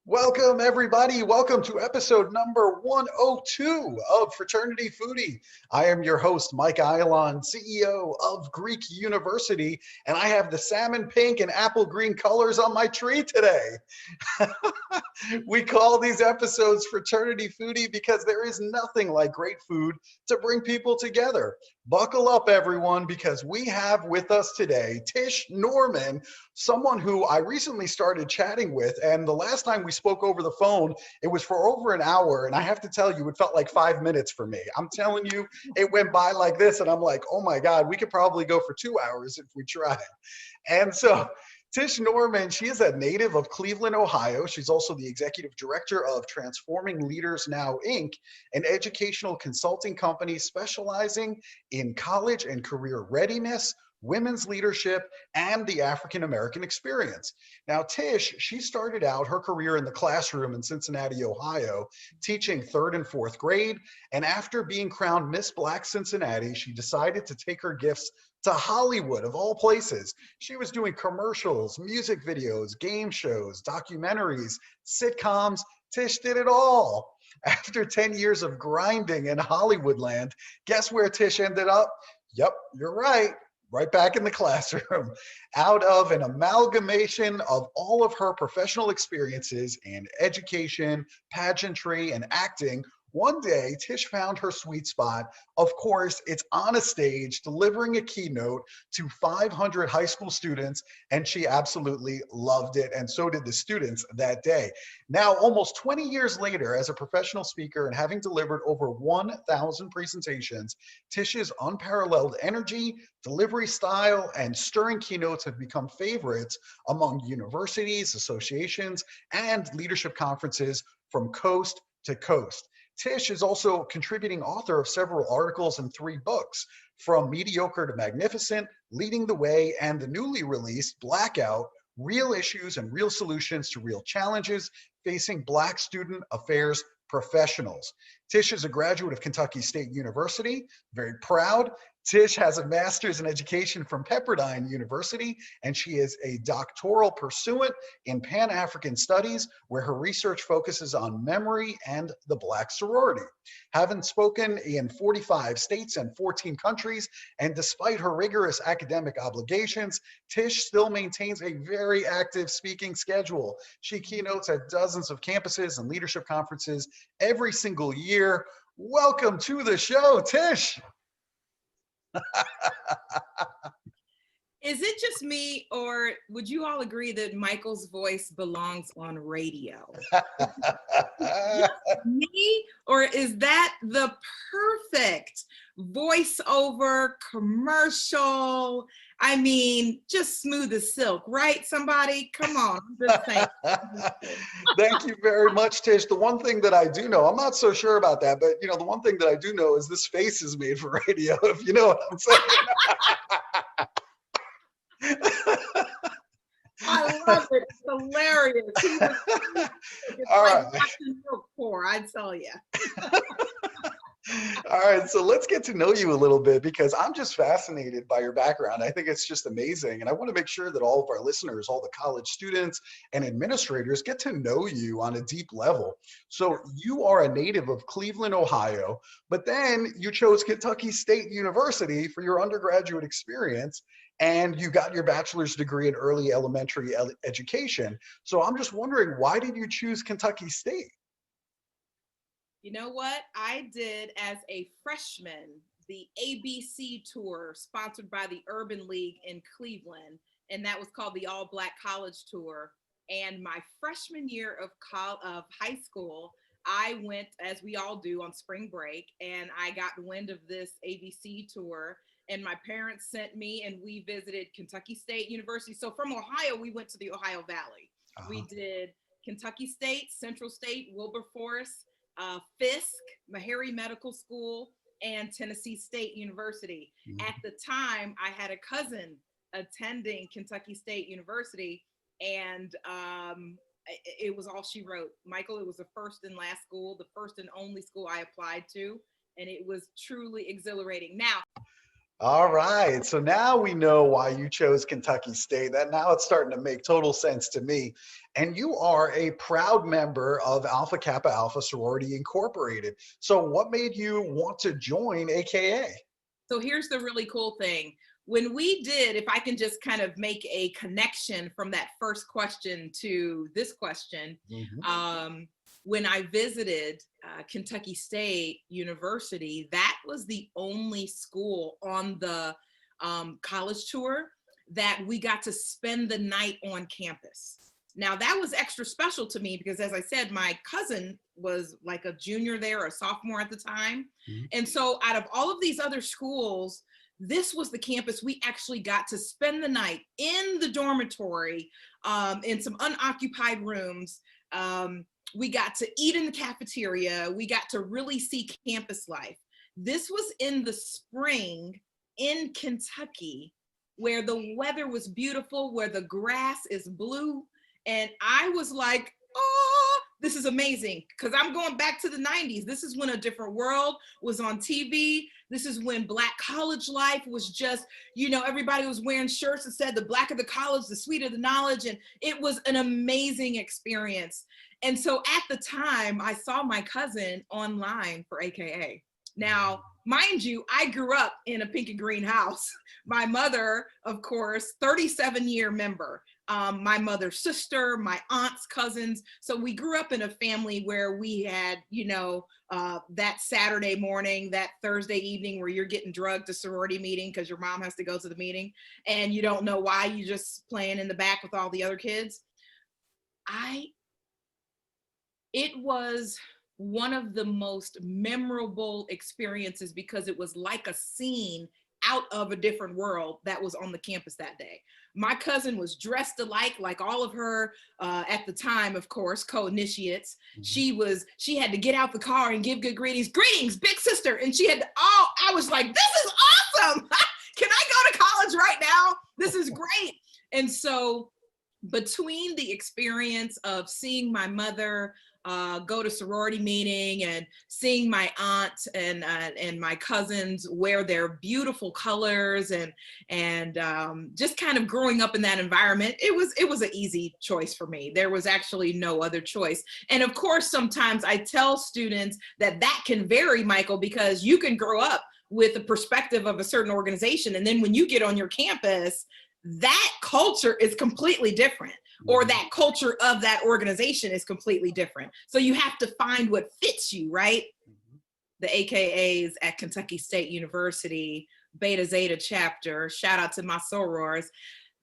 Welcome, everybody. Welcome to episode number 102 of Fraternity Foodie. I am your host, Mike Eilon, CEO of Greek University, and I have the salmon pink and apple green colors on my tree today. We call these episodes Fraternity Foodie because there is nothing like great food to bring people together. Buckle up, everyone, because we have with us today Tish Norman, someone who I recently started chatting with. And the last time we spoke over the phone, it was for over an hour. And I have to tell you, it felt like 5 minutes for me. I'm telling you, it went by like this. And I'm like, oh my God, we could probably go for 2 hours if we tried. And so Tish Norman, she is a native of Cleveland, Ohio. She's also the executive director of Transforming Leaders Now, Inc., an educational consulting company specializing in college and career readiness, women's leadership, and the African American experience. Now, Tish, she started out her career in the classroom in Cincinnati, Ohio, teaching third and fourth grade. And after being crowned Miss Black Cincinnati, she decided to take her gifts to Hollywood, of all places. She was doing commercials, music videos, game shows, documentaries, sitcoms. Tish did it all. After 10 years of grinding in Hollywood land, guess where Tish ended up? Yep, you're right back in the classroom. Out of an amalgamation of all of her professional experiences in education, pageantry, and acting, one day Tish found her sweet spot. Of course, it's on a stage delivering a keynote to 500 high school students, and she absolutely loved it, and so did the students that day. Now, almost 20 years later, as a professional speaker and having delivered over 1,000 presentations, Tish's unparalleled energy, delivery style, and stirring keynotes have become favorites among universities, associations, and leadership conferences from coast to coast. Tish is also a contributing author of several articles and 3 books, From Mediocre to Magnificent, Leading the Way, and the newly released Blackout, Real Issues and Real Solutions to Real Challenges Facing Black Student Affairs Professionals. Tish is a graduate of Kentucky State University, very proud. Tish has a master's in education from Pepperdine University, and she is a doctoral pursuant in Pan-African Studies, where her research focuses on memory and the Black sorority. Having spoken in 45 states and 14 countries, and despite her rigorous academic obligations, Tish still maintains a very active speaking schedule. She keynotes at dozens of campuses and leadership conferences every single year. Welcome to the show, Tish. Is it just me, or would you all agree that Michael's voice belongs on radio? Me, or is that the perfect voiceover commercial? I mean, just smooth as silk, right? Somebody, come on. I'm just saying. Thank you very much, Tish. The one thing that I do know, I'm not so sure about that, but the one thing that I do know is this face is made for radio, if you know what I'm saying. I love it. It's hilarious. It's all like right. watching milk pour, I tell you. All right, so let's get to know you a little bit, because I'm just fascinated by your background. I think it's just amazing. And I want to make sure that all of our listeners, all the college students and administrators, get to know you on a deep level. So you are a native of Cleveland, Ohio, but then you chose Kentucky State University for your undergraduate experience, and you got your bachelor's degree in early elementary education. So I'm just wondering, why did you choose Kentucky State? You know what? I did as a freshman the ABC tour sponsored by the Urban League in Cleveland, and that was called the All Black College Tour. And my freshman year of high school, I went, as we all do, on spring break, and I got wind of this ABC tour. And my parents sent me, and we visited Kentucky State University. So from Ohio, we went to the Ohio Valley. We did Kentucky State, Central State, Wilberforce, Fisk, Meharry Medical School, and Tennessee State University. At the time, I had a cousin attending Kentucky State University, and it was all she wrote. Michael, it was the first and last school, the first and only school I applied to. And it was truly exhilarating. Now, All right. So now we know why you chose Kentucky State. That now it's starting to make total sense to me. And you are a proud member of Alpha Kappa Alpha Sorority Incorporated. So what made you want to join AKA? so here's the really cool thing. When we did, if I can just kind of make a connection from that first question to this question, when I visited Kentucky State University, that was the only school on the college tour that we got to spend the night on campus. Now that was extra special to me because, as I said, my cousin was like a junior there, or a sophomore at the time. And so out of all of these other schools, this was the campus we actually got to spend the night in the dormitory, in some unoccupied rooms. We got to eat in the cafeteria. We got to really see campus life. This was in the spring in Kentucky, where the weather was beautiful, where the grass is blue. And I was like, oh, this is amazing. Because I'm going back to the 90s. This is when A Different World was on TV. This is when Black college life was just, everybody was wearing shirts that said the blacker the college, the sweeter the knowledge. And it was an amazing experience. And so at the time, I saw my cousin online for AKA. Now, mind you, I grew up in a pink and green house. My mother, of course, 37-year member. My mother's sister, my aunt's cousins. So we grew up in a family where we had, that Saturday morning, that Thursday evening where you're getting drugged to sorority meeting because your mom has to go to the meeting and you don't know why, you're just playing in the back with all the other kids. It was one of the most memorable experiences because it was like a scene out of A Different World that was on the campus that day. My cousin was dressed alike, like all of her, at the time, of course, co-initiates. She had to get out the car and give good greetings. Greetings, big sister. And I was like, this is awesome. Can I go to college right now? This is great. And so between the experience of seeing my mother go to sorority meeting and seeing my aunt and my cousins wear their beautiful colors and just kind of growing up in that environment, it was an easy choice for me. There was actually no other choice. And of course, sometimes I tell students that can vary, Michael, because you can grow up with the perspective of a certain organization, and then when you get on your campus, that culture is completely different, or that culture of that organization is completely different. So you have to find what fits you, right? The AKAs at Kentucky State University, Beta Zeta chapter, shout out to my sorors,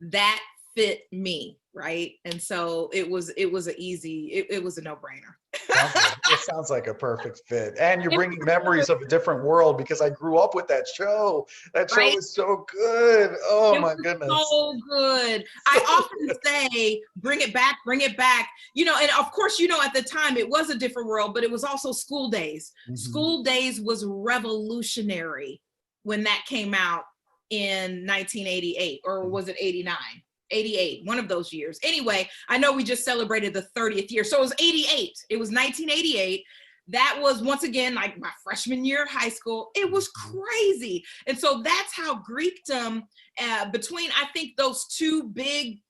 that fit me, right? And so it was a no-brainer. It sounds like a perfect fit. And you're bringing memories of A Different World because I grew up with that show. That show is so good. Oh my goodness. So good. I often say, bring it back, bring it back. And of course, at the time it was A Different World, but it was also School Days. School Days was revolutionary when that came out in 1988, or was it 89? 88, one of those years. Anyway, I know we just celebrated the 30th year. So it was 88. It was 1988. That was, once again, like my freshman year of high school. It was crazy. And so that's how Greekdom, between, I think, those two big,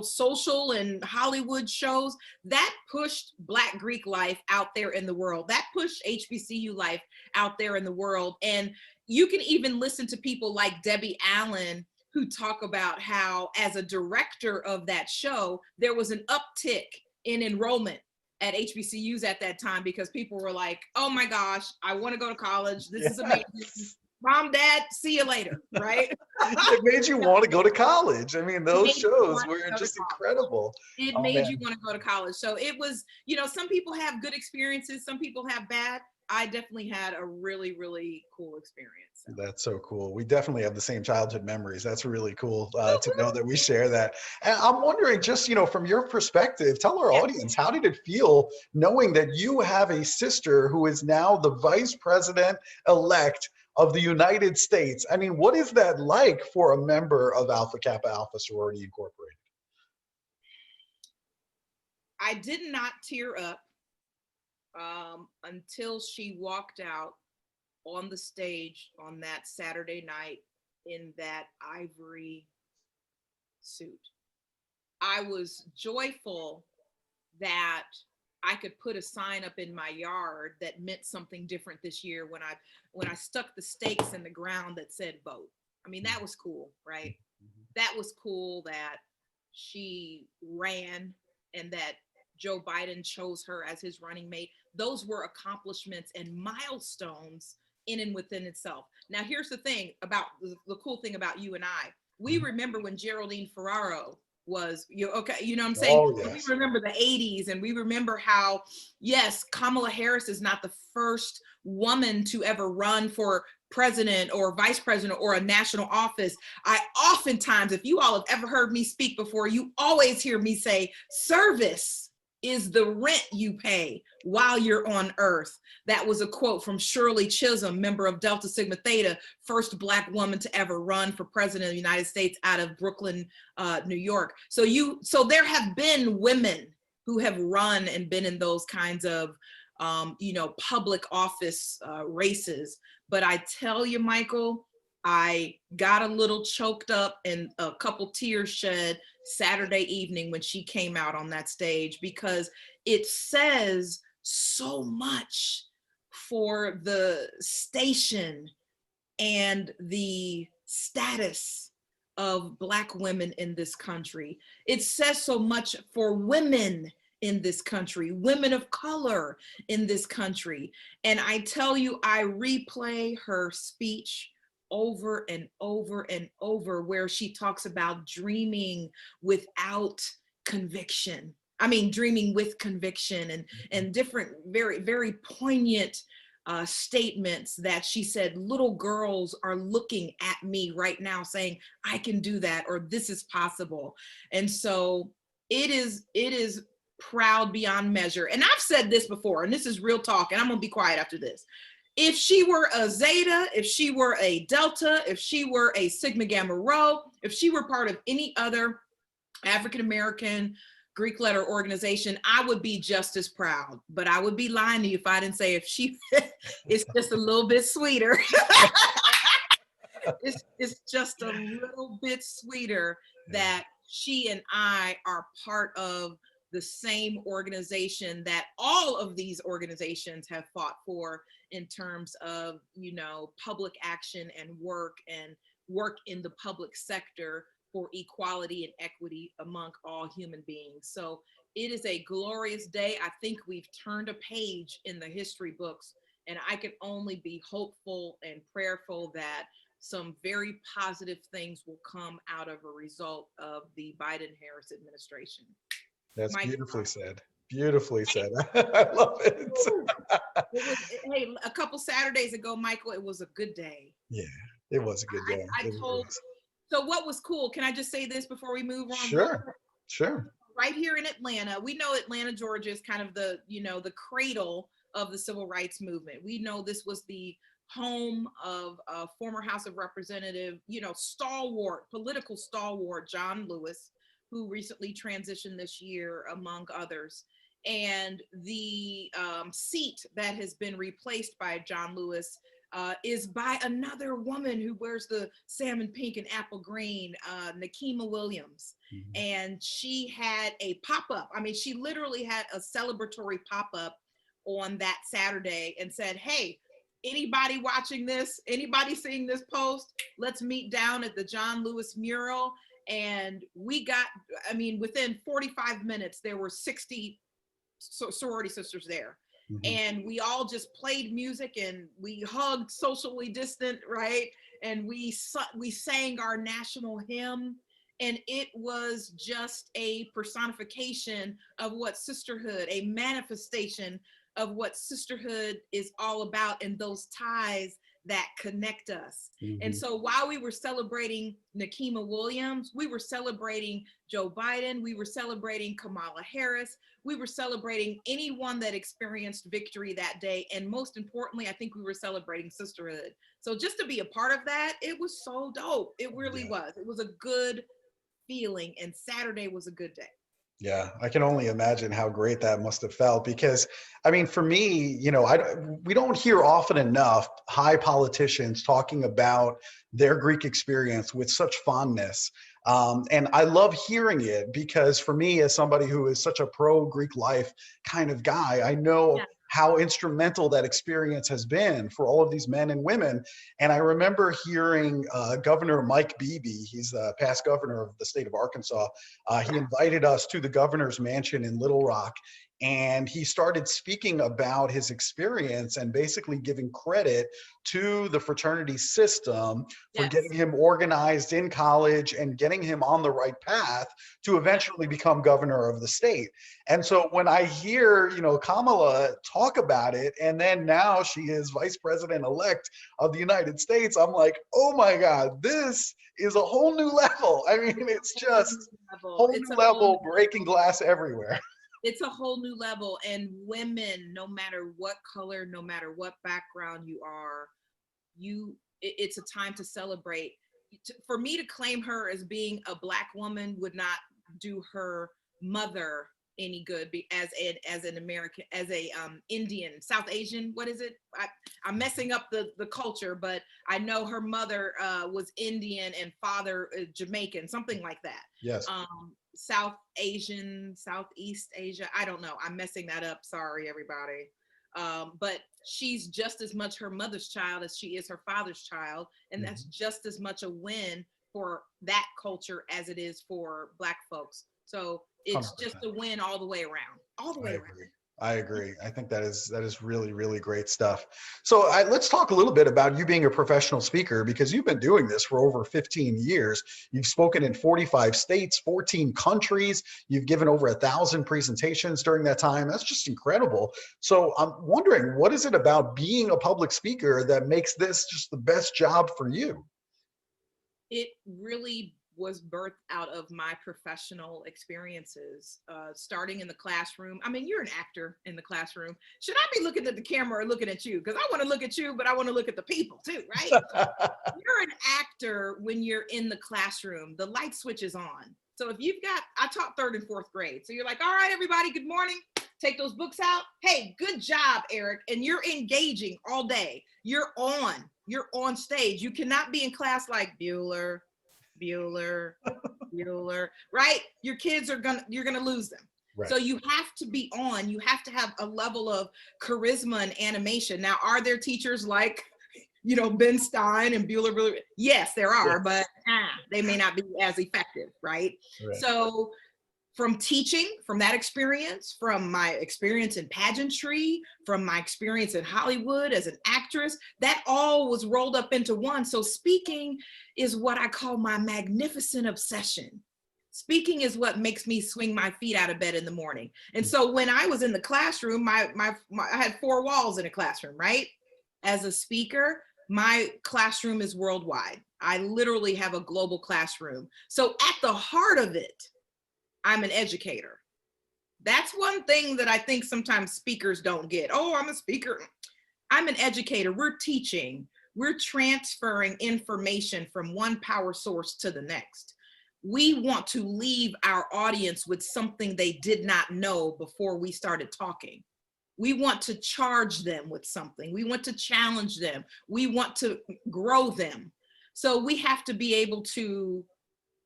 social and Hollywood shows, that pushed Black Greek life out there in the world. That pushed HBCU life out there in the world. And you can even listen to people like Debbie Allen, who talk about how, as a director of that show, there was an uptick in enrollment at HBCUs at that time because people were like, oh my gosh, I want to go to college. This is amazing. Mom, Dad, see you later, right? It made you want to go to college. I mean, those shows were just incredible. It made you want to go to college. So it was, some people have good experiences, some people have bad. I definitely had a really, really cool experience. So. That's so cool. We definitely have the same childhood memories. That's really cool to know that we share that. And I'm wondering, just, from your perspective, tell our audience, how did it feel knowing that you have a sister who is now the vice president-elect of the United States? I mean, what is that like for a member of Alpha Kappa Alpha Sorority Incorporated? I did not tear up until she walked out on the stage on that Saturday night in that ivory suit. I was joyful that I could put a sign up in my yard that meant something different this year when I stuck the stakes in the ground that said vote. I mean, that was cool, right? That was cool that she ran and that Joe Biden chose her as his running mate. Those were accomplishments and milestones in and within itself. Now, here's the thing about the cool thing about you and I. We remember when Geraldine Ferraro was, okay, you know what I'm saying? Oh, yes. We remember the 80s, and we remember how, yes, Kamala Harris is not the first woman to ever run for president or vice president or a national office. I oftentimes, if you all have ever heard me speak before, you always hear me say, service is the rent you pay while you're on earth. That was a quote from Shirley Chisholm, member of Delta Sigma Theta, first Black woman to ever run for president of the United States out of Brooklyn, New York. So there have been women who have run and been in those kinds of public office races. But I tell you, Michael, I got a little choked up and a couple tears shed Saturday evening when she came out on that stage, because it says so much for the station and the status of Black women in this country. It says so much for women in this country, women of color in this country. And I tell you, I replay her speech over and over and over, where she talks about dreaming without conviction. I mean, dreaming with conviction, and different very, very poignant statements that she said, little girls are looking at me right now saying, I can do that, or this is possible. And so it is proud beyond measure. And I've said this before, and this is real talk, and I'm gonna be quiet after this. If she were a Zeta, if she were a Delta, if she were a Sigma Gamma Rho, if she were part of any other African-American Greek letter organization, I would be just as proud. But I would be lying to you if I didn't say if she is just a little bit sweeter. It's just a little bit sweeter that she and I are part of the same organization that all of these organizations have fought for in terms of, public action and work in the public sector for equality and equity among all human beings. So it is a glorious day. I think we've turned a page in the history books, and I can only be hopeful and prayerful that some very positive things will come out of a result of the Biden-Harris administration. That's beautifully said. Beautifully said. I love it. Hey, a couple Saturdays ago, Michael, it was a good day. Yeah, it was a good day. So what was cool, can I just say this before we move on? Sure. Right here in Atlanta, we know Atlanta, Georgia is kind of the, the cradle of the civil rights movement. We know this was the home of former House of Representative, political stalwart, John Lewis, who recently transitioned this year, among others. And the seat that has been replaced by John Lewis is by another woman who wears the salmon pink and apple green, Nikema Williams. Mm-hmm. And she had a pop-up. I mean, she literally had a celebratory pop-up on that Saturday and said, hey, anybody watching this, anybody seeing this post, let's meet down at the John Lewis mural. And we got, within 45 minutes, there were 60 sorority sisters there. Mm-hmm. And we all just played music and we hugged socially distant, right? And we sang our national hymn. And it was just a personification of what sisterhood, a manifestation of what sisterhood is all about, and those ties that connect us. Mm-hmm. And so while we were celebrating Nikema Williams, we were celebrating Joe Biden, we were celebrating Kamala Harris, we were celebrating anyone that experienced victory that day. And most importantly, I think we were celebrating sisterhood. So just to be a part of that, it was so dope. It really was. It was a good feeling, and Saturday was a good day. Yeah, I can only imagine how great that must have felt because, I mean, for me, we don't hear often enough high politicians talking about their Greek experience with such fondness. And I love hearing it because for me, as somebody who is such a pro Greek life kind of guy, I know Yeah. how instrumental that experience has been for all of these men and women. And I remember hearing Governor Mike Beebe, he's the past governor of the state of Arkansas. He invited us to the governor's mansion in Little Rock, and he started speaking about his experience and basically giving credit to the fraternity system for getting Yes. him organized in college and getting him on the right path to Yeah. eventually become governor of the state. And so when I hear, Kamala talk about it, and then now she is vice president elect of the United States, I'm like, oh my God, this is a whole new level. I mean, it's Whole just new level. whole It's new a whole level, new breaking level. glass everywhere. It's a whole new level. And women, no matter what color, no matter what background you are, it's a time to celebrate. For me to claim her as being a Black woman would not do her mother any good, as an American, as a Indian, South Asian. What is it? I'm messing up the culture, but I know her mother was Indian and father Jamaican, something like that. Yes. South Asian, Southeast Asia. I don't know. I'm messing that up. Sorry, everybody. But she's just as much her mother's child as she is her father's child. And that's Mhm. just as much a win for that culture as it is for Black folks. So it's just 100%. a win all the way around, all the I way around. agree. I agree. I think that is really, really great stuff. So let's talk a little bit about you being a professional speaker because you've been doing this for over 15 years. You've spoken in 45 states, 14 countries. You've given over 1,000 presentations during that time. That's just incredible. So I'm wondering, what is it about being a public speaker that makes this just the best job for you? It really was birthed out of my professional experiences, starting in the classroom. I mean, you're an actor in the classroom. Should I be looking at the camera or looking at you? Because I want to look at you, but I want to look at the people too, right? You're an actor when you're in the classroom. The light switch is on. So if you've got, I taught third and fourth grade. So you're like, all right, everybody, good morning. Take those books out. Hey, good job, Eric. And you're engaging all day. You're on. You're on stage. You cannot be in class like Bueller, Bueller, Bueller, right? You're gonna lose them. Right. So you have to be on. You have to have a level of charisma and animation. Now, are there teachers like Ben Stein and Bueller? Yes, there are, Yes. but they may not be as effective, right? Right. So from teaching, from that experience, from my experience in pageantry, from my experience in Hollywood as an actress, that all was rolled up into one. So speaking is what I call my magnificent obsession. Speaking is what makes me swing my feet out of bed in the morning. And so when I was in the classroom, I had four walls in a classroom, right? As a speaker, my classroom is worldwide. I literally have a global classroom. So at the heart of it, I'm an educator. That's one thing that I think sometimes speakers don't get. Oh, I'm a speaker. I'm an educator. We're teaching. We're transferring information from one power source to the next. We want to leave our audience with something they did not know before we started talking. We want to charge them with something. We want to challenge them. We want to grow them. So we have to be able to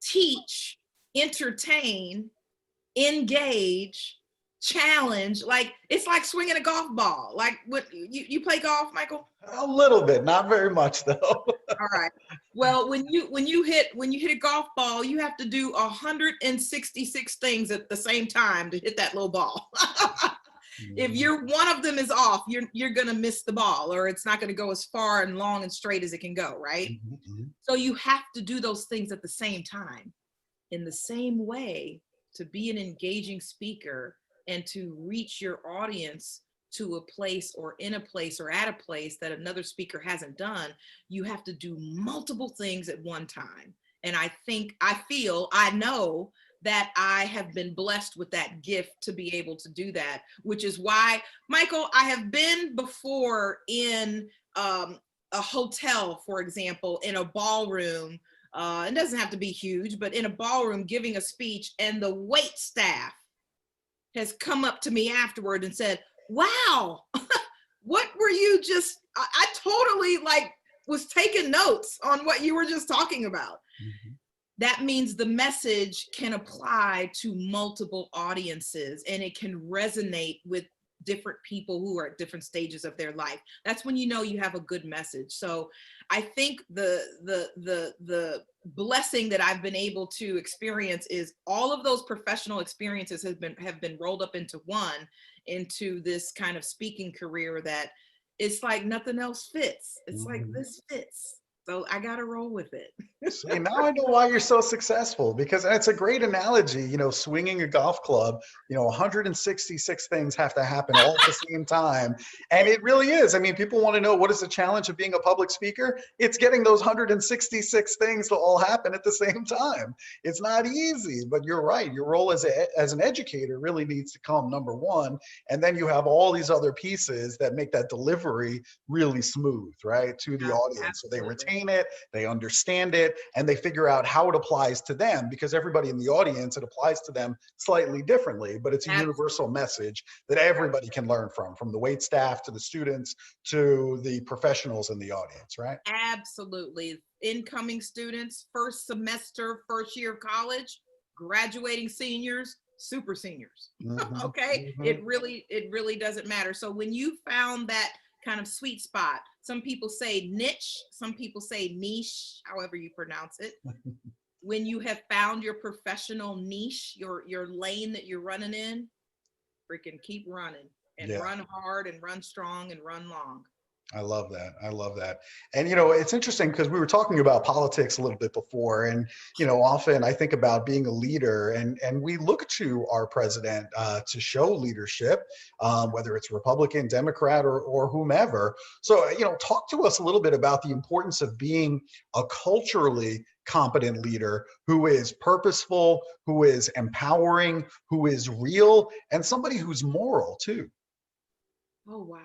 teach, entertain, engage, challenge. Like it's like swinging a golf ball. Like what you play golf, Michael? A little bit, not very much though. All right. Well, when you hit a golf ball, you have to do 166 things at the same time to hit that little ball. If you're one of them is off, you're gonna miss the ball, or it's not gonna go as far and long and straight as it can go, right? Mhm, mhm. So you have to do those things at the same time. In the same way, to be an engaging speaker and to reach your audience to a place or in a place or at a place that another speaker hasn't done, you have to do multiple things at one time. And I know that I have been blessed with that gift to be able to do that, which is why, Michael, I have been before in a hotel, for example, in a ballroom. It doesn't have to be huge, but in a ballroom giving a speech, and the wait staff has come up to me afterward and said, wow, what were you just, I totally like was taking notes on what you were just talking about. Mhm. That means the message can apply to multiple audiences and it can resonate with different people who are at different stages of their life. That's when you know you have a good message. So I think the blessing that I've been able to experience is all of those professional experiences have been rolled up into one, into this kind of speaking career that it's like nothing else fits. It's like Mhm. this fits. So I got to roll with it. See, now I know why you're so successful, because it's a great analogy, swinging a golf club, 166 things have to happen all at the same time. And it really is. I mean, people want to know, what is the challenge of being a public speaker? It's getting those 166 things to all happen at the same time. It's not easy, but you're right. Your role as an educator really needs to come number one. And then you have all these other pieces that make that delivery really smooth, right, to the audience. So they Absolutely. retain it, they understand it, and they figure out how it applies to them, because everybody in the audience, it applies to them slightly differently, but it's a universal message that everybody can learn from the wait staff to the students to the professionals in the audience, right? Absolutely. Incoming students, first semester, first year of college, graduating seniors, super seniors. Hmm. Okay. Hmm. It really doesn't matter. So when you found that kind of sweet spot, some people say niche, some people say niche, however you pronounce it. When you have found your professional niche, your lane that you're running in, freaking keep running and Yeah. run hard and run strong and run long. I love that. I love that. And, it's interesting because we were talking about politics a little bit before. And, often I think about being a leader, and we look to our president to show leadership, whether it's Republican, Democrat, or whomever. So, talk to us a little bit about the importance of being a culturally competent leader who is purposeful, who is empowering, who is real, and somebody who's moral too. Oh, wow.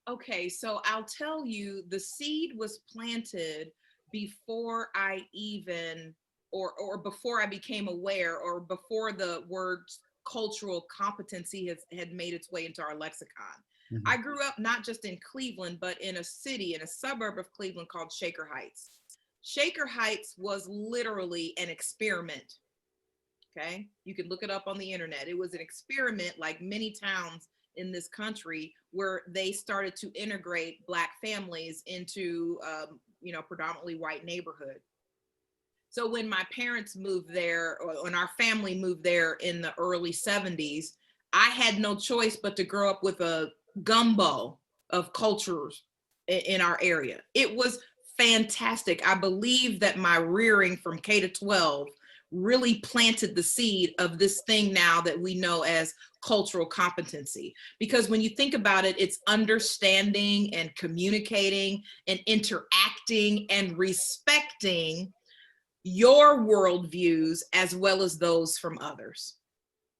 Okay, so I'll tell you, the seed was planted before I even, or before I became aware, or before the word cultural competency had made its way into our lexicon. Mhm. I grew up not just in Cleveland, but in a city, in a suburb of Cleveland called Shaker Heights. Shaker Heights was literally an experiment. Okay. You can look it up on the internet. It was an experiment, like many towns in this country, where they started to integrate Black families into, predominantly white neighborhood. So when my parents moved there, or when our family moved there in the early 70s, I had no choice but to grow up with a gumbo of cultures in our area. It was fantastic. I believe that my rearing from K to 12 really planted the seed of this thing now that we know as cultural competency. Because when you think about it, it's understanding and communicating and interacting and respecting your worldviews as well as those from others.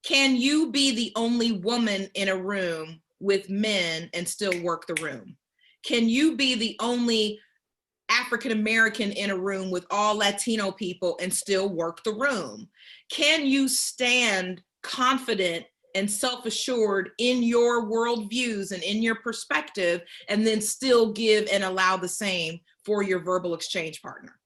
Can you be the only woman in a room with men and still work the room? Can you be the only African American in a room with all Latino people and still work the room? Can you stand confident and self-assured in your worldviews and in your perspective, and then still give and allow the same for your verbal exchange partner?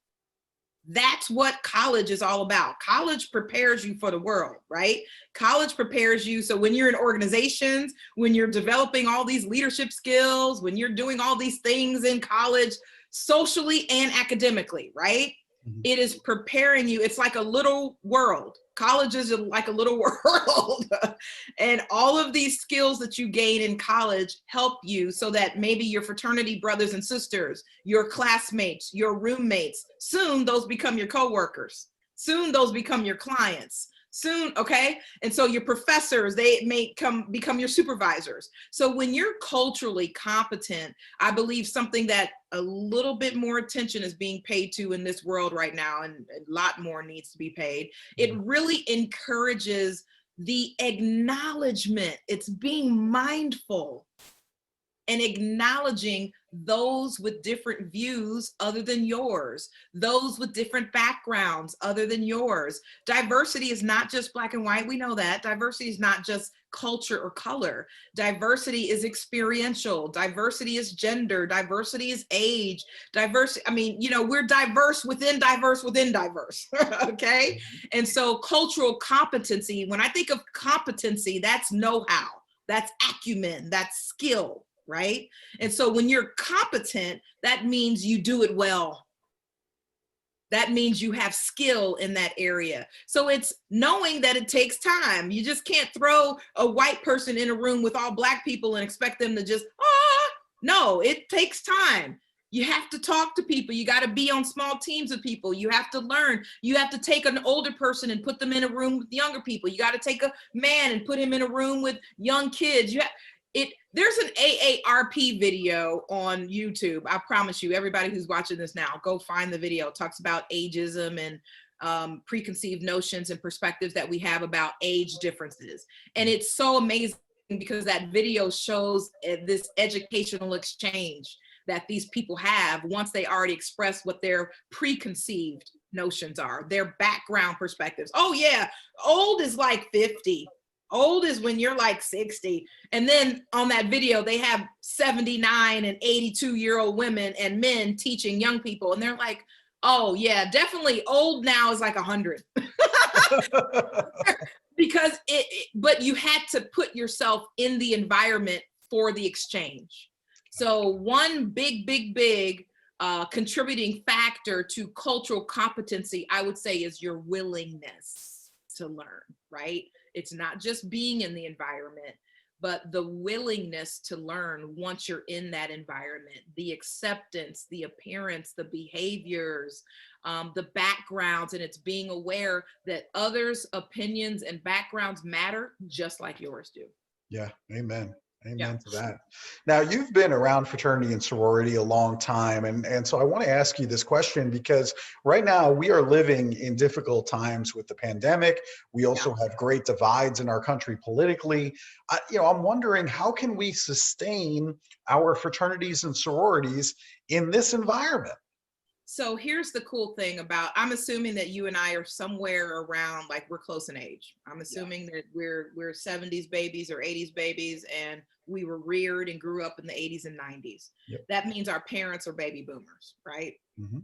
That's what college is all about. College prepares you for the world, right? College prepares you. So when you're in organizations, when you're developing all these leadership skills, when you're doing all these things in college, socially and academically, right? Mhm. It is preparing you. It's like a little world. College is like a little world. And all of these skills that you gain in college help you so that maybe your fraternity brothers and sisters, your classmates, your roommates, soon those become your coworkers. Soon those become your clients. Soon, okay? And so your professors, they may become your supervisors. So when you're culturally competent, I believe something that a little bit more attention is being paid to in this world right now, and a lot more needs to be paid. It really encourages the acknowledgement. It's being mindful and acknowledging those with different views other than yours, those with different backgrounds other than yours. Diversity is not just black and white. We know that. Diversity is not just culture or color. Diversity is experiential. Diversity is gender. Diversity is age. Diversity, I mean, you know, we're diverse within diverse within diverse, okay? And so cultural competency, when I think of competency, that's know-how, that's acumen, that's skill, right? And so when you're competent, that means you do it well. That means you have skill in that area. So it's knowing that it takes time. You just can't throw a white person in a room with all black people and expect them to just, no, it takes time. You have to talk to people. You got to be on small teams of people. You have to learn. You have to take an older person and put them in a room with younger people. You got to take a man and put him in a room with young kids. There's an AARP video on YouTube. I promise you, everybody who's watching this now, go find the video. It talks about ageism and preconceived notions and perspectives that we have about age differences. And it's so amazing because that video shows this educational exchange that these people have once they already express what their preconceived notions are, their background perspectives. Oh yeah, old is like 50. Old is when you're like 60. And then on that video, they have 79 and 82-year-old women and men teaching young people. And they're like, oh yeah, definitely old now is like 100. Because but you had to put yourself in the environment for the exchange. So one big contributing factor to cultural competency, I would say, is your willingness to learn, right? It's not just being in the environment, but the willingness to learn once you're in that environment, the acceptance, the appearance, the behaviors, the backgrounds, and it's being aware that others' opinions and backgrounds matter just like yours do. Yeah, amen. Amen to that. Now, you've been around fraternity and sorority a long time. And so I want to ask you this question because right now we are living in difficult times with the pandemic. We also have great divides in our country politically. I'm wondering, how can we sustain our fraternities and sororities in this environment? So here's the cool thing about, I'm assuming that you and I are somewhere around, like, we're close in age. I'm assuming that we're 70s babies or 80s babies, and we were reared and grew up in the 80s and 90s. Yep. That means our parents are baby boomers, right? Mm-hmm.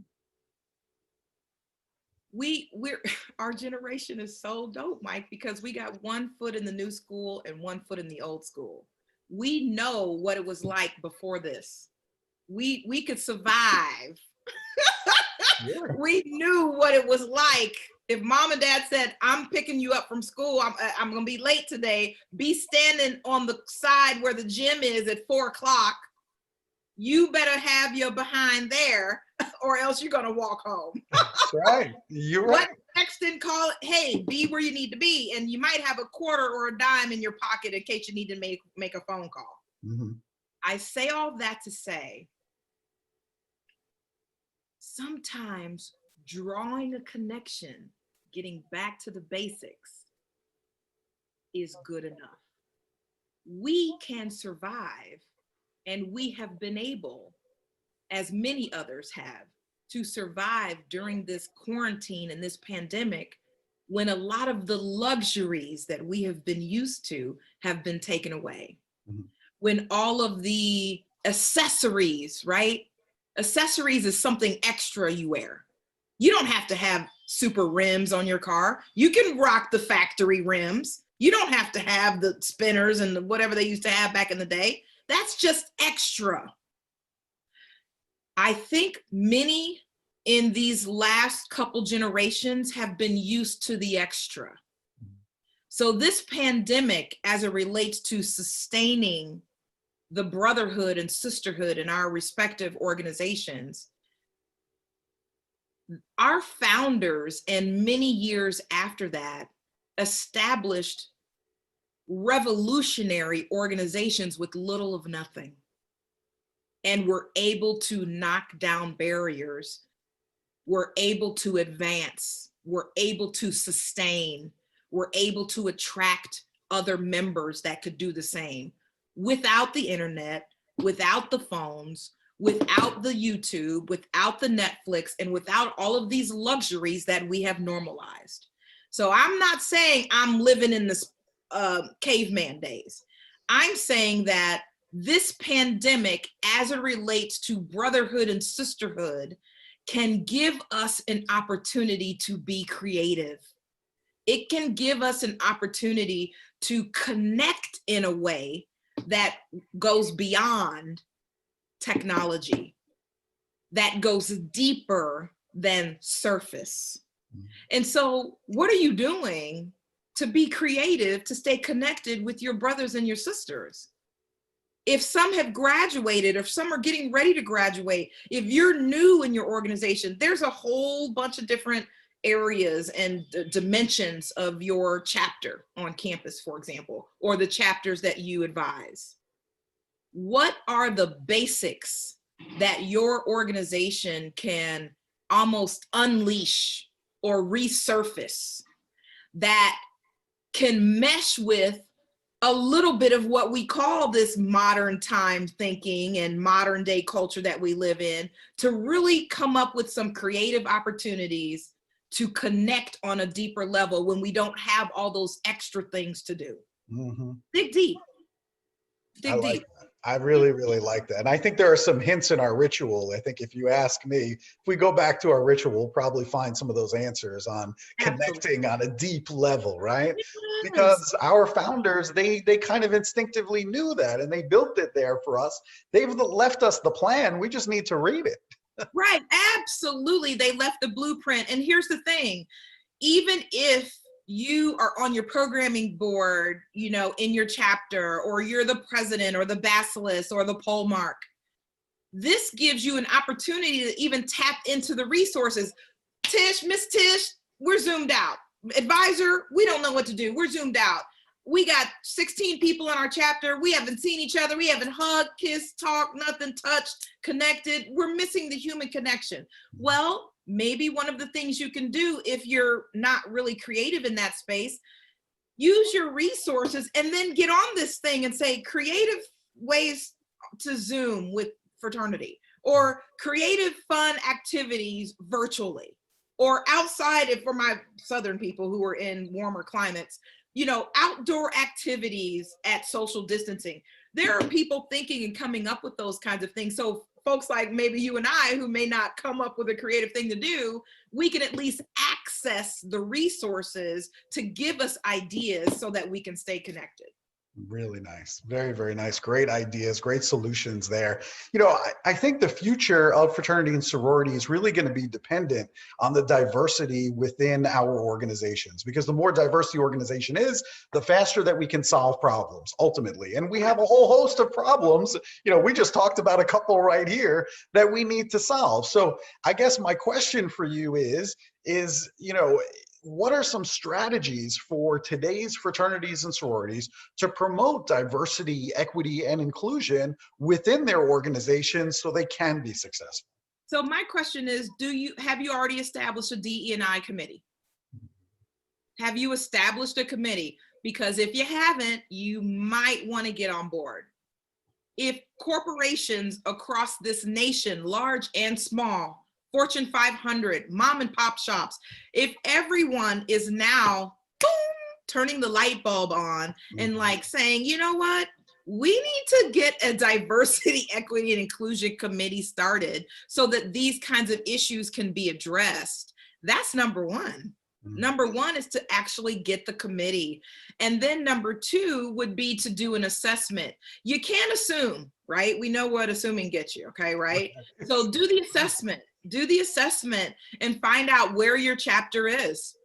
Our generation is so dope, Mike, because we got one foot in the new school and one foot in the old school. We know what it was like before this. We could survive. Yeah. We knew what it was like. If mom and dad said, I'm picking you up from school, I'm gonna be late today, be standing on the side where the gym is at 4 o'clock, you better have your behind there or else you're gonna walk home. That's right. You're right. Text and call it, hey, be where you need to be. And you might have a quarter or a dime in your pocket in case you need to make a phone call. Mm-hmm. I say all that to say, sometimes drawing a connection, getting back to the basics, is good enough. We can survive, and we have been able, as many others have, to survive during this quarantine and this pandemic when a lot of the luxuries that we have been used to have been taken away. Mm-hmm. When all of the accessories, right? Accessories is something extra you wear. You don't have to have super rims on your car. You can rock the factory rims. You don't have to have the spinners and whatever they used to have back in the day. That's just extra. I think many in these last couple generations have been used to the extra. So this pandemic, as it relates to sustaining the brotherhood and sisterhood in our respective organizations, our founders and many years after that established revolutionary organizations with little of nothing, and were able to knock down barriers, were able to advance, were able to sustain, were able to attract other members that could do the same without the internet, without the phones, without the YouTube, without the Netflix, and without all of these luxuries that we have normalized. So I'm not saying I'm living in this caveman days. I'm saying that this pandemic, as it relates to brotherhood and sisterhood, can give us an opportunity to be creative. It can give us an opportunity to connect in a way that goes beyond technology, that goes deeper than surface. And so what are you doing to be creative, to stay connected with your brothers and your sisters? If some have graduated, or if some are getting ready to graduate, if you're new in your organization, there's a whole bunch of different areas and dimensions of your chapter on campus, for example, or the chapters that you advise. What are the basics that your organization can almost unleash or resurface that can mesh with a little bit of what we call this modern time thinking and modern day culture that we live in, to really come up with some creative opportunities to connect on a deeper level when we don't have all those extra things to do? Mm-hmm. Dig deep. Dig Like deep. that. I really, really like that. And I think there are some hints in our ritual. I think if you ask me, if we go back to our ritual, we'll probably find some of those answers on connecting on a deep level, right? Yes. Because our founders, they kind of instinctively knew that, and they built it there for us. They've left us the plan. We just need to read it. Right, absolutely. They left the blueprint. And here's the thing, even if you are on your programming board, you know, in your chapter, or you're the president or the basilisk or the pole mark, this gives you an opportunity to even tap into the resources. Tish, Miss Tish, we're zoomed out. Advisor, we don't know what to do. We're zoomed out. We got 16 people in our chapter. We haven't seen each other. We haven't hugged, kissed, talked, nothing, touched, connected. We're missing the human connection. Well, maybe one of the things you can do, if you're not really creative in that space, use your resources and then get on this thing and say creative ways to Zoom with fraternity, or creative fun activities virtually, or outside, if for my Southern people who are in warmer climates, you know, outdoor activities at social distancing. There are people thinking and coming up with those kinds of things. So folks like maybe you and I, who may not come up with a creative thing to do, we can at least access the resources to give us ideas so that we can stay connected. Really nice. Very, very nice. Great ideas, great solutions there. You know, I think the future of fraternity and sorority is really going to be dependent on the diversity within our organizations, because the more diverse the organization is, the faster that we can solve problems ultimately. And we have a whole host of problems, you know, we just talked about a couple right here that we need to solve. So I guess my question for you is, you know, what are some strategies for today's fraternities and sororities to promote diversity, equity, and inclusion within their organizations so they can be successful? So my question is, have you already established a DE&I committee? Have you established a committee? Because if you haven't, you might want to get on board. If corporations across this nation, large and small, Fortune 500, mom and pop shops, if everyone is now boom, turning the light bulb on and like saying, you know what, we need to get a diversity, equity, and inclusion committee started so that these kinds of issues can be addressed. That's number one. Number one is to actually get the committee. And then number two would be to do an assessment. You can't assume, right? We know what assuming gets you, okay, right? So do the assessment. Do the assessment and find out where your chapter is.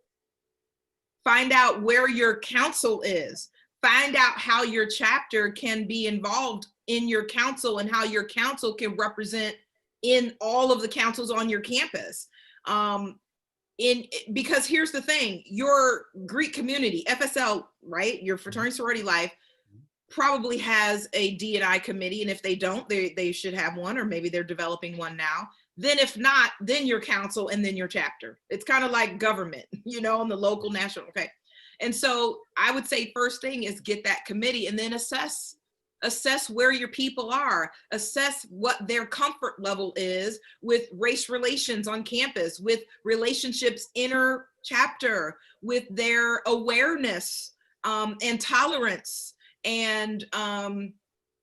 Find out where your council is. Find out how your chapter can be involved in your council and how your council can represent in all of the councils on your campus. Because here's the thing, your Greek community, FSL, right? Your fraternity sorority life probably has a D&I committee. And if they don't, they should have one, or maybe they're developing one now. Then if not, then your council and then your chapter. It's kind of like government, you know, on the local, national, okay. And so I would say first thing is get that committee and then assess Assess where your people are, assess what their comfort level is with race relations on campus, with relationships inner chapter, with their awareness and tolerance and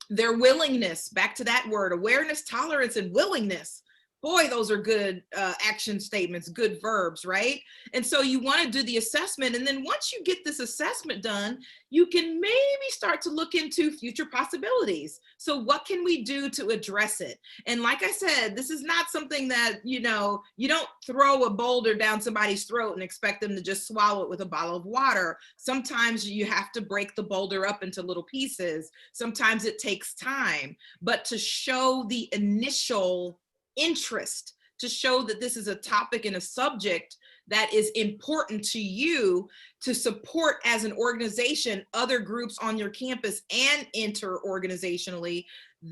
their willingness, back to that word, awareness, tolerance, and willingness. Boy, those are good action statements, good verbs, right? And so you want to do the assessment. And then once you get this assessment done, you can maybe start to look into future possibilities. So what can we do to address it? And like I said, this is not something that, you know, you don't throw a boulder down somebody's throat and expect them to just swallow it with a bottle of water. Sometimes you have to break the boulder up into little pieces. Sometimes it takes time, but to show the initial interest, to show that this is a topic and a subject that is important to you, to support as an organization other groups on your campus and inter-organizationally,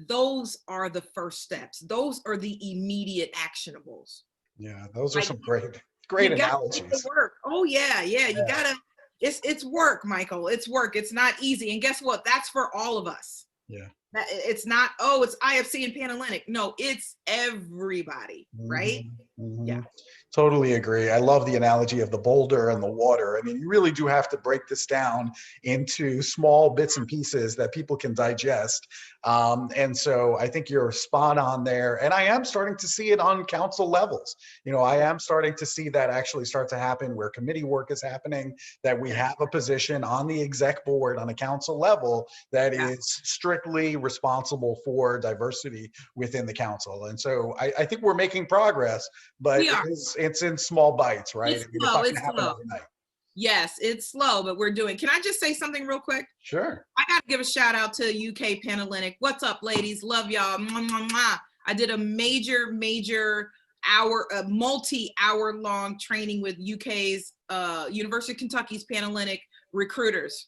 those are the first steps. Those are the immediate actionables. Yeah, those are Like, some great you gotta analogies. put the work. Oh yeah, you gotta, it's work, Michael. It's work. It's not easy. And guess what? That's for all of us. Yeah. It's not, oh, it's IFC and Panhellenic. No, it's everybody, right? Yeah. Totally agree. I love the analogy of the boulder and the water. I mean, you really do have to break this down into small bits and pieces that people can digest. And so I think you're spot on there. And I am starting to see it on council levels. You know, I am starting to see that actually start to happen where committee work is happening, that we have a position on the exec board on a council level that is strictly responsible for diversity within the council. And so I think we're making progress, but it's in small bites, right? It's slow. It's slow. Overnight. Yes, it's slow, but we're doing. Can I just say something real quick? Sure. I got to give a shout out to UK Panhellenic. What's up, ladies? Love y'all. Mwah, mwah, mwah. I did a major hour, multi-hour long training with UK's University of Kentucky's Panhellenic recruiters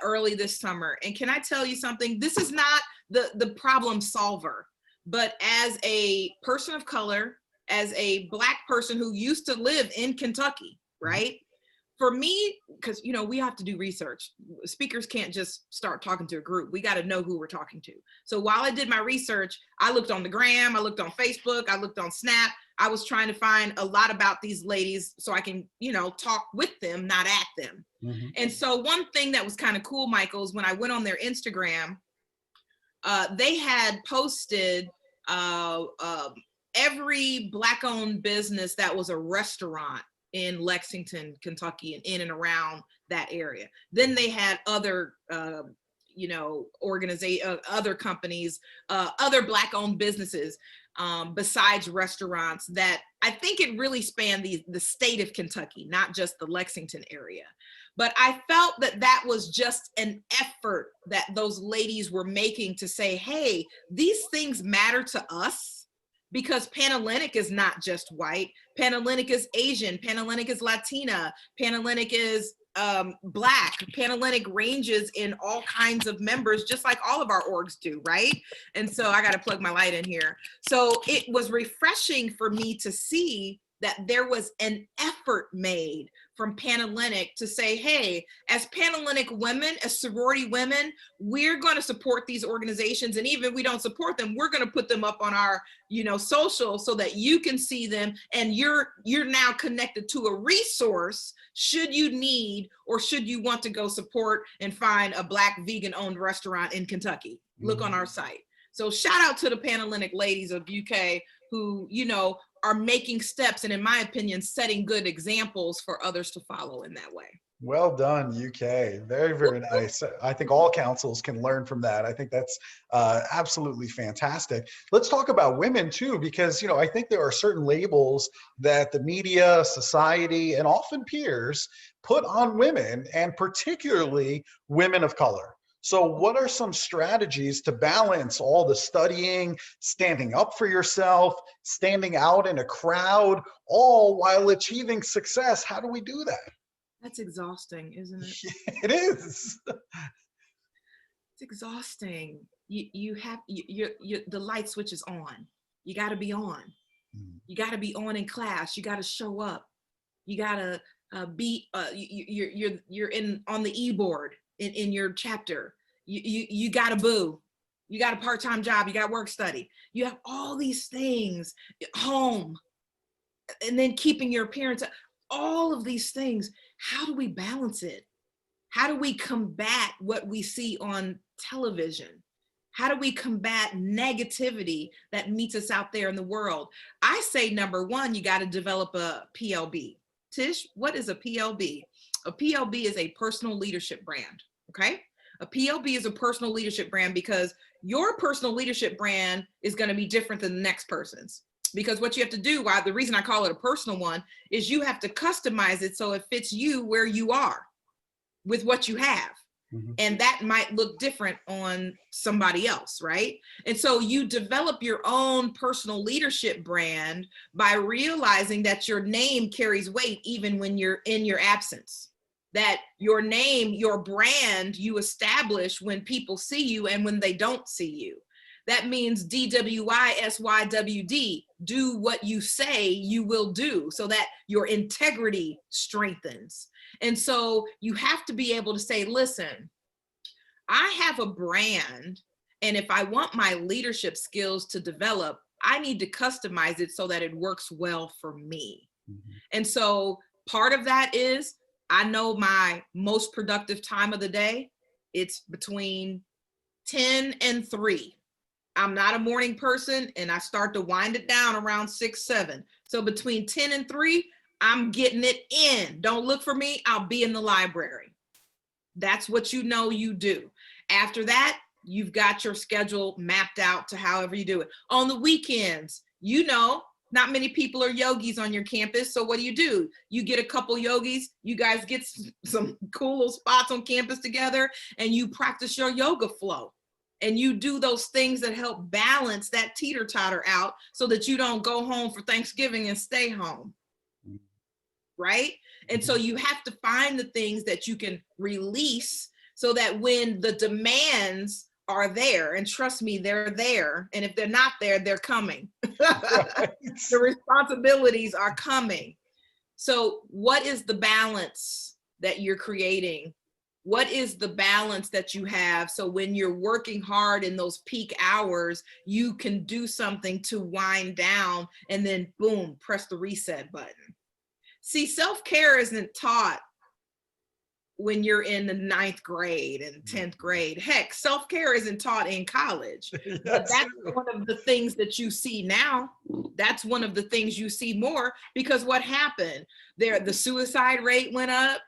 early this summer. And can I tell you something? This is not the problem solver, but as a person of color, as a Black person who used to live in Kentucky, right? For me, because, you know, we have to do research. Speakers can't just start talking to a group. We got to know who we're talking to. So while I did my research, I looked on the gram, I looked on Facebook, I looked on Snap. I was trying to find a lot about these ladies so I can, you know, talk with them, not at them. And so one thing that was kind of cool, Michael, is when I went on their Instagram, they had posted every Black-owned business that was a restaurant in Lexington, Kentucky, and in and around that area. Then they had other, you know, other companies, other Black-owned businesses besides restaurants that I think it really spanned the state of Kentucky, not just the Lexington area. But I felt that that was just an effort that those ladies were making to say, hey, these things matter to us. Because Panhellenic is not just white. Panhellenic is Asian. Panhellenic is Latina. Panhellenic is Black. Panhellenic ranges in all kinds of members, just like all of our orgs do, right? And so I got to plug my light in here. So it was refreshing for me to see that there was an effort made from Panhellenic to say, hey, as Panhellenic women, as sorority women, we're going to support these organizations. And even if we don't support them, we're going to put them up on our, you know, social so that you can see them. And you're now connected to a resource should you need or should you want to go support and find a Black vegan owned restaurant in Kentucky. Look on our site. So shout out to the Panhellenic ladies of UK who, you know, are making steps and, in my opinion, setting good examples for others to follow in that way. Well done, UK. Very, very nice. I think all councils can learn from that. I think that's absolutely fantastic. Let's talk about women too, because, you know, I think there are certain labels that the media, society, and often peers put on women, and particularly women of color. So what are some strategies to balance all the studying, standing up for yourself, standing out in a crowd, all while achieving success? How do we do that? That's exhausting, isn't it? It is. It's exhausting. You have the light switch is on. You got to be on. You got to be on in class. You got to show up. You got to be. You're in on the e-board in your chapter. You got a boo, you got a part-time job, you got work study, you have all these things, home, and then keeping your appearance, all of these things. How do we balance it? How do we combat what we see on television? How do we combat negativity that meets us out there in the world? I say, number one, you got to develop a PLB. Tish, what is a PLB? A PLB is a personal leadership brand, okay? A PLB is a personal leadership brand because your personal leadership brand is going to be different than the next person's. Because what you have to do, why the reason I call it a personal one, is you have to customize it so it fits you where you are with what you have. And that might look different on somebody else, right? And so you develop your own personal leadership brand by realizing that your name carries weight even when you're in your absence. That your name, your brand, you establish when people see you and when they don't see you. That means DWISYWD, do what you say you will do, so that your integrity strengthens. And so you have to be able to say, listen, I have a brand, and if I want my leadership skills to develop, I need to customize it so that it works well for me. And so part of that is, I know my most productive time of the day, it's between 10 and 3. I'm not a morning person, and I start to wind it down around 6, 7. So between 10 and 3, I'm getting it in. Don't look for me. I'll be in the library. That's what you know you do. After that, you've got your schedule mapped out to however you do it. On the weekends, you know, not many people are yogis on your campus. So what do? You get a couple yogis, you guys get some cool little spots on campus together, and you practice your yoga flow. And you do those things that help balance that teeter-totter out so that you don't go home for Thanksgiving and stay home, right? And so you have to find the things that you can release so that when the demands are there, and trust me, they're there, and if they're not there, they're coming. Right. The responsibilities are coming. So what is the balance that you're creating? What is the balance that you have so when you're working hard in those peak hours, you can do something to wind down and then boom, press the reset button. See, self-care isn't taught when you're in the 9th grade and 10th grade. Heck, self-care isn't taught in college. But that's one of the things that you see now. That's one of the things you see more, because what happened? The suicide rate went up.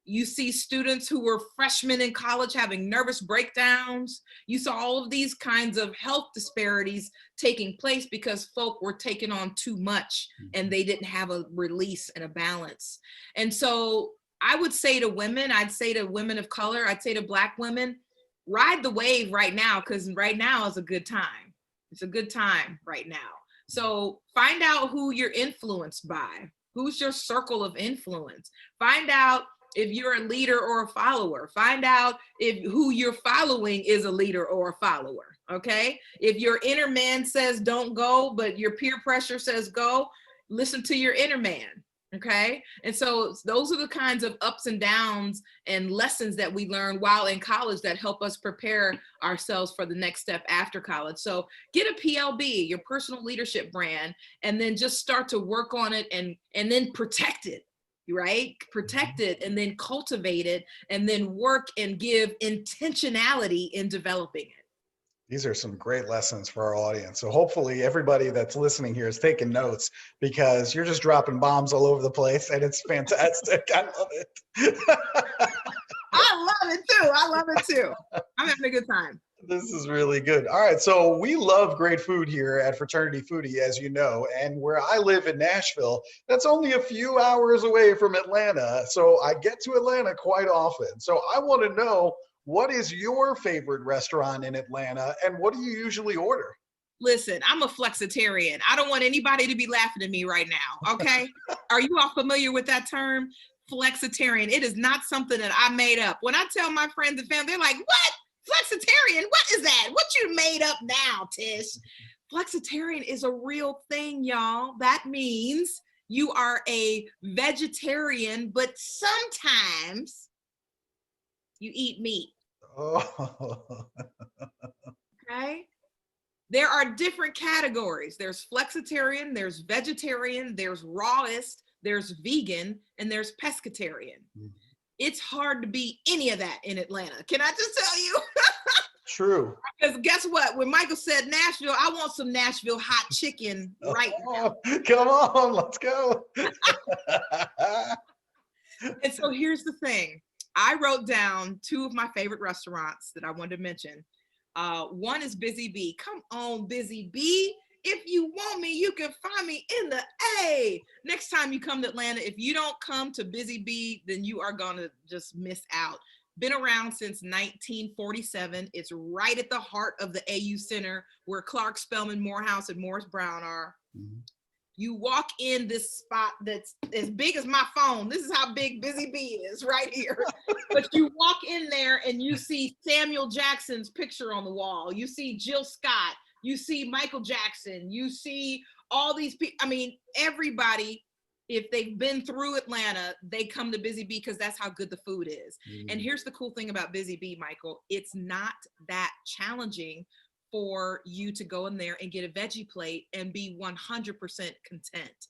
You see students who were freshmen in college having nervous breakdowns. You saw all of these kinds of health disparities taking place because folk were taking on too much and they didn't have a release and a balance. And so I would say to women, I'd say to women of color, I'd say to Black women, ride the wave right now, because right now is a good time. It's a good time right now. So find out who you're influenced by. Who's your circle of influence? Find out if you're a leader or a follower. Find out if who you're following is a leader or a follower, okay? If your inner man says don't go, but your peer pressure says go, listen to your inner man, okay? And so those are the kinds of ups and downs and lessons that we learn while in college that help us prepare ourselves for the next step after college. So get a PLB, your personal leadership brand, and then just start to work on it and then protect it. Right? Protect it and then cultivate it and then work and give intentionality in developing it. These are some great lessons for our audience. So hopefully everybody that's listening here is taking notes, because you're just dropping bombs all over the place and it's fantastic. I love it. I love it too. I love it too. I'm having a good time. This is really good. All right. So we love great food here at Fraternity Foodie, as you know, and where I live in Nashville, that's only a few hours away from Atlanta. So I get to Atlanta quite often. So I want to know, what is your favorite restaurant in Atlanta and what do you usually order? Listen, I'm a flexitarian. I don't want anybody to be laughing at me right now. Okay. Are you all familiar with that term? Flexitarian. It is not something that I made up. When I tell my friends and family, they're like, what? Flexitarian, what is that? What you made up now, Tish? Flexitarian is a real thing, y'all. That means you are a vegetarian, but sometimes you eat meat. Oh. Okay. There are different categories. There's flexitarian, there's vegetarian, there's rawest, there's vegan, and there's pescatarian. It's hard to beat any of that in Atlanta. Can I just tell you? True. Because guess what? When Michael said Nashville, I want some Nashville hot chicken right now. Come on, let's go. And so here's the thing. I wrote down two of my favorite restaurants that I wanted to mention. One is Busy Bee. Come on, Busy Bee. If you want me, you can find me in the A. Next time you come to Atlanta, if you don't come to Busy Bee, then you are going to just miss out. Been around since 1947. It's right at the heart of the AU Center where Clark Spellman Morehouse and Morris Brown are. Mm-hmm. You walk in this spot that's as big as my phone. This is how big Busy Bee is right here. But you walk in there and you see Samuel Jackson's picture on the wall. You see Jill Scott. You see Michael Jackson. You see all these people. I mean, everybody, if they've been through Atlanta, they come to Busy Bee because that's how good the food is. Mm. And here's the cool thing about Busy Bee, Michael. It's not that challenging for you to go in there and get a veggie plate and be 100% content.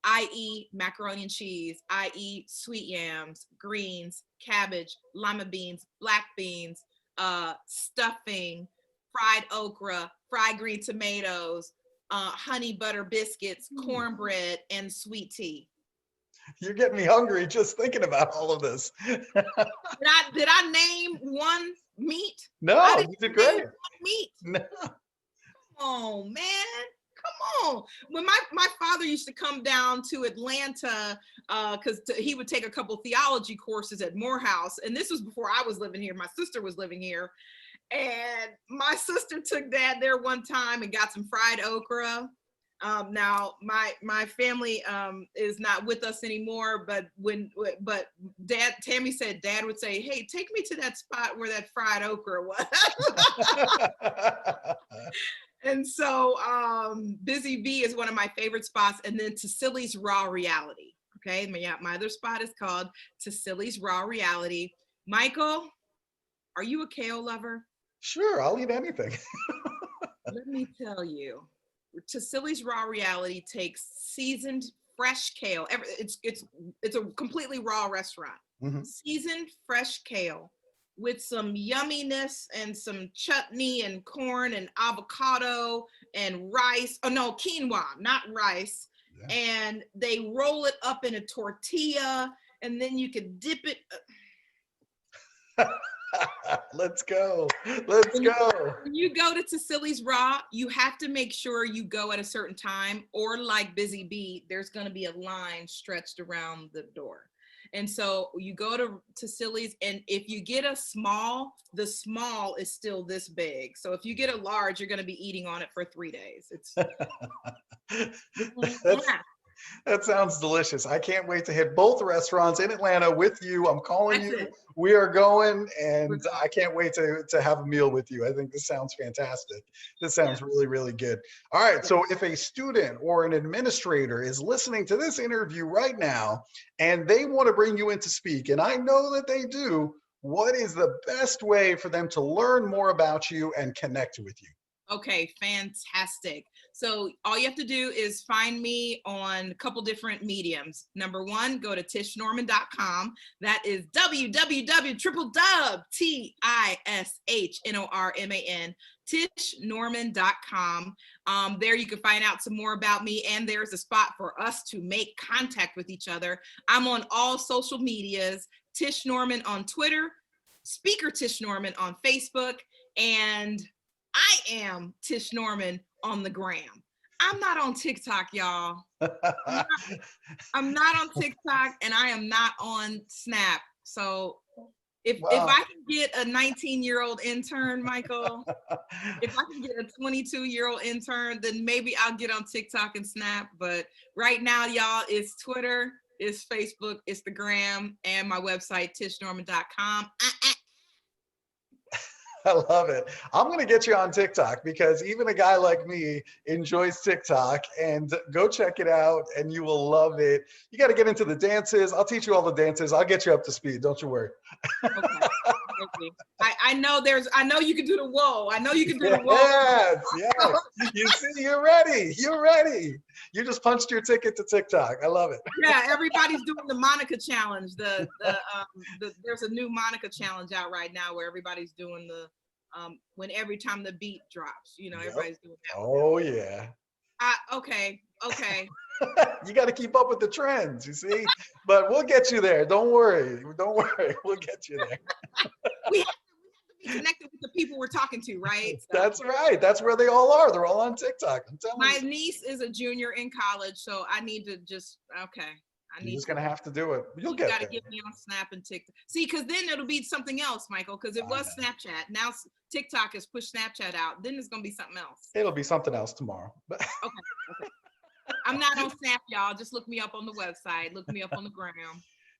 I.e. macaroni and cheese, i.e. sweet yams, greens, cabbage, lima beans, black beans, stuffing, fried okra, fried green tomatoes, honey butter biscuits, cornbread, and sweet tea. You're getting me hungry just thinking about all of this. Did I name one meat? No, you did great. Meat. No. Come on, man. Come on. When my father used to come down to Atlanta, because he would take a couple theology courses at Morehouse, and this was before I was living here. My sister was living here. And my sister took Dad there one time and got some fried okra. Now my family is not with us anymore, but Tammy said Dad would say, "Hey, take me to that spot where that fried okra was." And so Busy Bee is one of my favorite spots, and then Tassili's Raw Reality. Okay, my other spot is called Tassili's Raw Reality. Michael, are you a kale lover? Sure, I'll eat anything. Let me tell you, Tassili's Raw Reality takes seasoned fresh kale. It's a completely raw restaurant. Mm-hmm. Seasoned fresh kale with some yumminess and some chutney and corn and avocado and rice. Oh no, quinoa, not rice. Yeah. And they roll it up in a tortilla, and then you could dip it. Let's go. Let's go. When you go to Tassili's Raw, you have to make sure you go at a certain time, or like Busy Bee, there's going to be a line stretched around the door. And so you go to Tassili's, and if you get a small, the small is still this big. So if you get a large, you're going to be eating on it for 3 days. It's That sounds delicious. I can't wait to hit both restaurants in Atlanta with you. I'm calling you. We are going, and I can't wait to have a meal with you. I think this sounds fantastic. This sounds really, really good. All right. So if a student or an administrator is listening to this interview right now and they want to bring you in to speak, and I know that they do, what is the best way for them to learn more about you and connect with you? Okay, fantastic. So all you have to do is find me on a couple different mediums. Number one, go to tishnorman.com. That is www.TISHNORMAN, tishnorman.com. There you can find out some more about me, and there's a spot for us to make contact with each other. I'm on all social medias, Tish Norman on Twitter, Speaker Tish Norman on Facebook, and I am Tish Norman on the gram. I'm not on TikTok, y'all. I'm not on TikTok, and I am not on Snap. So if I can get a 19-year-old intern, Michael, if I can get a 22-year-old intern, then maybe I'll get on TikTok and Snap. But right now, y'all, it's Twitter, it's Facebook, it's the gram, and my website, tishnorman.com. I love it. I'm going to get you on TikTok because even a guy like me enjoys TikTok, and go check it out and you will love it. You got to get into the dances. I'll teach you all the dances. I'll get you up to speed. Don't you worry. Okay. joking. I know you can do the whoa. I know you can do the whoa. Yes, yes. You see, you're ready. You're ready. You just punched your ticket to TikTok. I love it. Yeah, everybody's doing the Monica challenge. There's a new Monica challenge out right now where everybody's doing the when every time the beat drops, Yep. everybody's doing that. Oh yeah. Okay. You got to keep up with the trends, you see. But we'll get you there. Don't worry. Don't worry. We'll get you there. We have to be connected with the people we're talking to, right? So, That's right. That's where they all are. They're all on TikTok. I'm telling my you. niece is a junior in college, so I need to just You're just gonna have to do it. You'll you get got to there. get me on Snap and TikTok. See, because then it'll be something else, Michael. Because it I was know. Snapchat. Now TikTok has pushed Snapchat out. Then it's gonna be something else. It'll be something else tomorrow. But Okay. I'm not on Snap, y'all. Just look me up on the website. Look me up on the gram.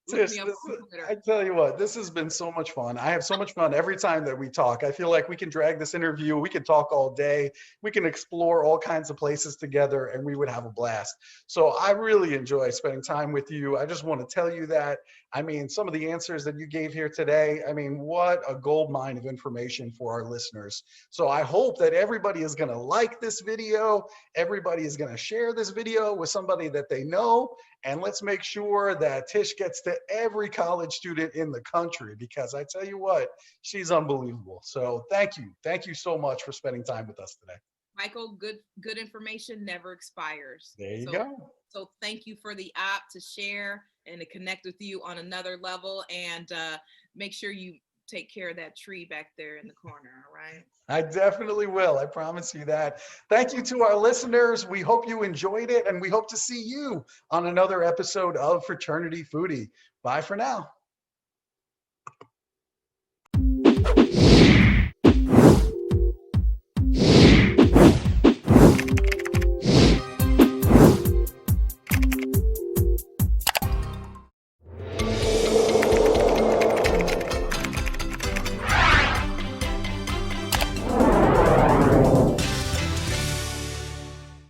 Look Tish, me up on Twitter. I tell you what, this has been so much fun. I have so much fun every time that we talk. I feel like we can drag this interview. We can talk all day. We can explore all kinds of places together and we would have a blast. So I really enjoy spending time with you. I just want to tell you that. I mean, some of the answers that you gave here today, I mean, what a gold mine of information for our listeners. So I hope that everybody is going to like this video. Everybody is going to share this video with somebody that they know. And let's make sure that Tish gets to every college student in the country, because I tell you what, she's unbelievable. So thank you. Thank you so much for spending time with us today. Michael, good information never expires. There you go. So thank you for the app to share and to connect with you on another level, and make sure you take care of that tree back there in the corner, all right? I definitely will. I promise you that. Thank you to our listeners. We hope you enjoyed it, and we hope to see you on another episode of Fraternity Foodie. Bye for now.